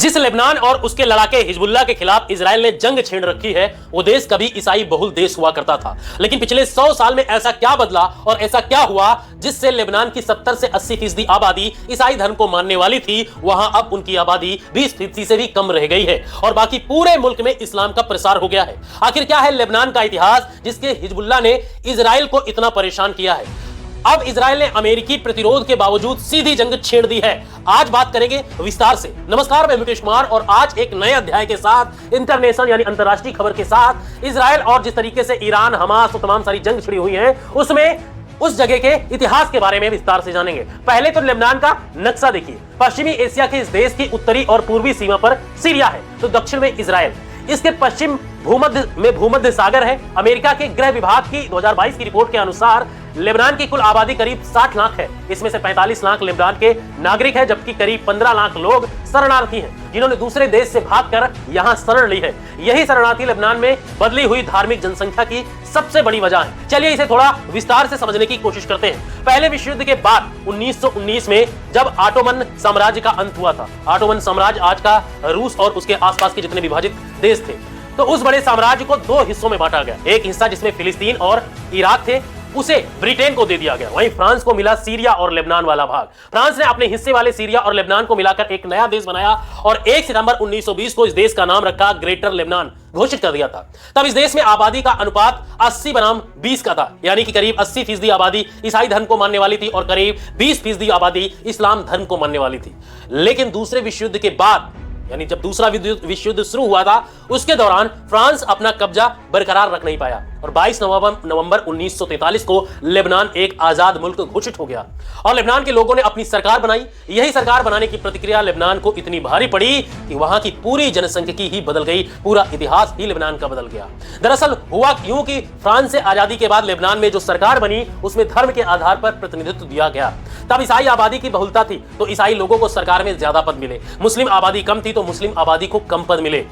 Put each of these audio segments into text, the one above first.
जिस लेबनान और उसके लड़ाके हिजबुल्लाह के खिलाफ इजराइल ने जंग छेड़ रखी है, वो देश कभी ईसाई बहुल देश हुआ करता था। लेकिन पिछले 100 साल में ऐसा क्या बदला और ऐसा क्या हुआ जिससे लेबनान की 70 से 80% आबादी ईसाई धर्म को मानने वाली थी, वहां अब उनकी आबादी 20% से भी कम रह गई है और बाकी पूरे मुल्क में इस्लाम का प्रसार हो गया है। आखिर क्या है लेबनान का इतिहास जिसके हिजबुल्लाह ने इजराइल को इतना परेशान किया है? अब इजराइल ने अमेरिकी प्रतिरोध के बावजूद सीधी जंग छेड़ दी है। आज बात करेंगे विस्तार से। नमस्कार, मैं मुकेश कुमार और आज एक नए अध्याय के साथ, इंटरनेशनल यानी अंतर्राष्ट्रीय खबर के साथ, इजराइल और जिस तरीके से ईरान, हमास और तमाम सारी जंग छिड़ी हुई है, उसमें उस जगह के इतिहास के बारे में विस्तार से जानेंगे। पहले तो लेबनान का नक्शा देखिए। पश्चिमी एशिया के इस देश की उत्तरी और पूर्वी सीमा पर सीरिया है, तो दक्षिण में इजराइल। इसके पश्चिम भूमध्य सागर है। अमेरिका के गृह विभाग की 2022 की रिपोर्ट के अनुसार लेबनान की कुल आबादी करीब 60 लाख है। इसमें से 45 लाख लेबनान के नागरिक हैं, जबकि करीब 15 लाख लोग शरणार्थी हैं, जिन्होंने दूसरे देश से भागकर यहां शरण ली है। यही शरणार्थी लेबनान में बदली हुई धार्मिक जनसंख्या की सबसे बड़ी वजह है। चलिए इसे थोड़ा विस्तार से समझने की कोशिश करते हैं। पहले विश्व युद्ध के बाद 1919 में जब ऑटोमन साम्राज्य का अंत हुआ था, ऑटोमन साम्राज्य आज का रूस और उसके आसपास के जितने विभाजित देश थे, तो उस बड़े साम्राज्य को दो हिस्सों में बांटा गया। एक हिस्सा जिसमें फिलिस्तीन और इराक थे, उसे ब्रिटेन को दे दिया गया। वहीं फ्रांस को मिला सीरिया और लेबनान वाला भाग। फ्रांस ने अपने हिस्से वाले सीरिया और लेबनान को मिलाकर एक नया देश बनाया और 1 सितंबर 1920 को इस देश का नाम रखा ग्रेटर लेबनान घोषित कर दिया था। तब इस देश में आबादी का अनुपात 80 बनाम 20 का था, यानी कि करीब 80% आबादी ईसाई धर्म को मानने वाली थी और करीब 20% आबादी इस्लाम धर्म को मानने वाली थी। लेकिन दूसरे विश्व युद्ध के बाद, यानी जब दूसरा विश्व युद्ध शुरू हुआ था, उसके दौरान फ्रांस अपना कब्जा बरकरार रख नहीं पाया और 22 नवंबर 1943 को लेबनान एक आजाद मुल्क घोषित हो गया और लेबनान के लोगों ने अपनी सरकार बनाई। यही सरकार बनाने की प्रतिक्रिया लेबनान को इतनी भारी पड़ी कि वहां की पूरी जनसंख्यिकी ही बदल गई, पूरा इतिहास ही लेबनान का बदल गया। दरअसल हुआ यूं कि फ्रांस से आजादी के बाद लेबनान में जो सरकार बनी, उसमें धर्म के आधार पर प्रतिनिधित्व दिया गया। तब ईसाई आबादी की बहुलता थी, तो ईसाई लोगों को सरकार में ज्यादा पद मिले। मुस्लिम आबादी कम थी, तो मुस्लिम आबादी को कम पद मिले।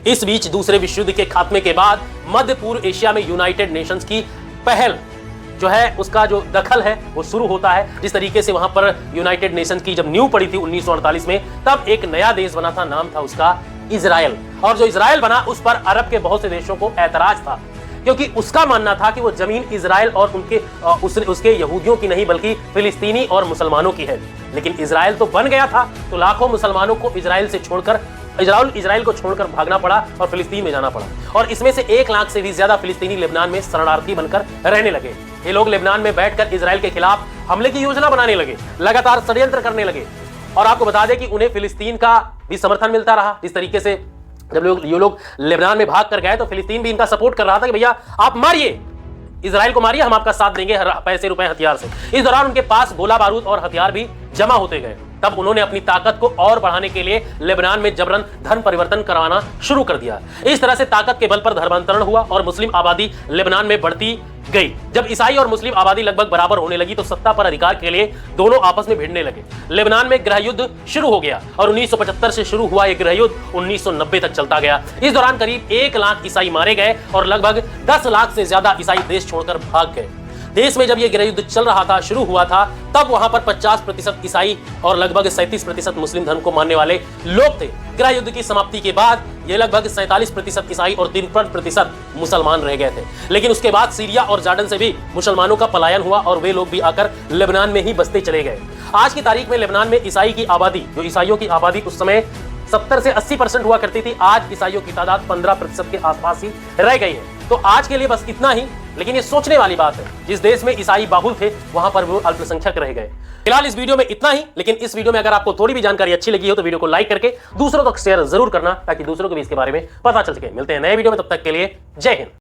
इस बीच दूसरे विश्व युद्ध के खात्मे के बाद मध्य पूर्व एशिया में यूनाइटेड नेशंस की पहल जो है, उसका जो दखल है वो शुरू होता है। जिस तरीके से वहां पर यूनाइटेड नेशंस की जब नींव पड़ी थी 1948 में, तब एक नया देश बना था, नाम था उसका इजराइल। और जो इजराइल बना, उस पर अरब के बहुत से देशों को ऐतराज था, क्योंकि उसका मानना था कि वो जमीन इजराइल और उसके यहूदियों की नहीं, बल्कि फिलिस्तीनी और मुसलमानों की है। लेकिन इजराइल तो बन गया था, तो लाखों मुसलमानों को इजराइल को छोड़कर भागना पड़ा और फिलिस्तीन में जाना पड़ा। और इसमें से 1 लाख से भी ज्यादा फिलिस्तीनी लेबनान में शरणार्थी बनकर रहने लगे। ये लोग लेबनान में बैठकर इजराइल के खिलाफ हमले की योजना बनाने लगे, लगातार षड्यंत्र करने लगे। और आपको बता दें कि उन्हें फिलिस्तीन का भी समर्थन मिलता रहा। जिस तरीके से जब ये लोग लेबनान में भाग कर गए, तो फिलिस्तीन भी इनका सपोर्ट कर रहा था कि भैया आप मारिए, इजराइल को मारिए, हम आपका साथ देंगे पैसे रुपए हथियार से। इस दौरान उनके पास गोला बारूद और हथियार भी जमा होते गए। तब उन्होंने अपनी ताकत को और बढ़ाने के लिए लेबनान में जबरन धर्म परिवर्तन करवाना शुरू कर दिया। इस तरह से ताकत के बल पर धर्मांतरण हुआ और मुस्लिम आबादी लेबनान में बढ़ती गई। जब ईसाई और मुस्लिम आबादी लगभग बराबर होने लगी, तो सत्ता पर अधिकार के लिए दोनों आपस में भिड़ने लगे। लेबनान में गृह युद्ध शुरू हो गया और 1975 से शुरू हुआ यह गृह युद्ध 1990 तक चलता गया। इस दौरान करीब 1 लाख ईसाई मारे गए और लगभग 10 लाख से ज्यादा ईसाई देश छोड़कर भाग गए। देश में जब यह गृह युद्ध चल रहा था, शुरू हुआ था, तब वहां पर 50% ईसाई और लगभग 37% मुस्लिम धर्म को मानने वाले लोग थे। गृह युद्ध की समाप्ति के बाद ये लगभग 47% ईसाई और 53% मुसलमान रह गए थे। लेकिन उसके बाद सीरिया और जॉर्डन से भी मुसलमानों का पलायन हुआ और वे लोग भी आकर लेबनान में ही बसते चले गए। आज की तारीख में लेबनान में ईसाई की आबादी, जो ईसाइयों की आबादी उस समय 70 से 80% हुआ करती थी, आज ईसाइयों की तादाद 15% के आसपास ही रह गई है। तो आज के लिए बस इतना ही। लेकिन ये सोचने वाली बात है, जिस देश में ईसाई बाहुल थे, वहां पर वो अल्पसंख्यक रह गए। फिलहाल इस वीडियो में इतना ही। लेकिन इस वीडियो में अगर आपको थोड़ी भी जानकारी अच्छी लगी हो, तो वीडियो को लाइक करके दूसरों तक शेयर जरूर करना, ताकि दूसरों को भी इसके बारे में पता चल सके। मिलते हैं नए वीडियो में, तब तक के लिए जय हिंद।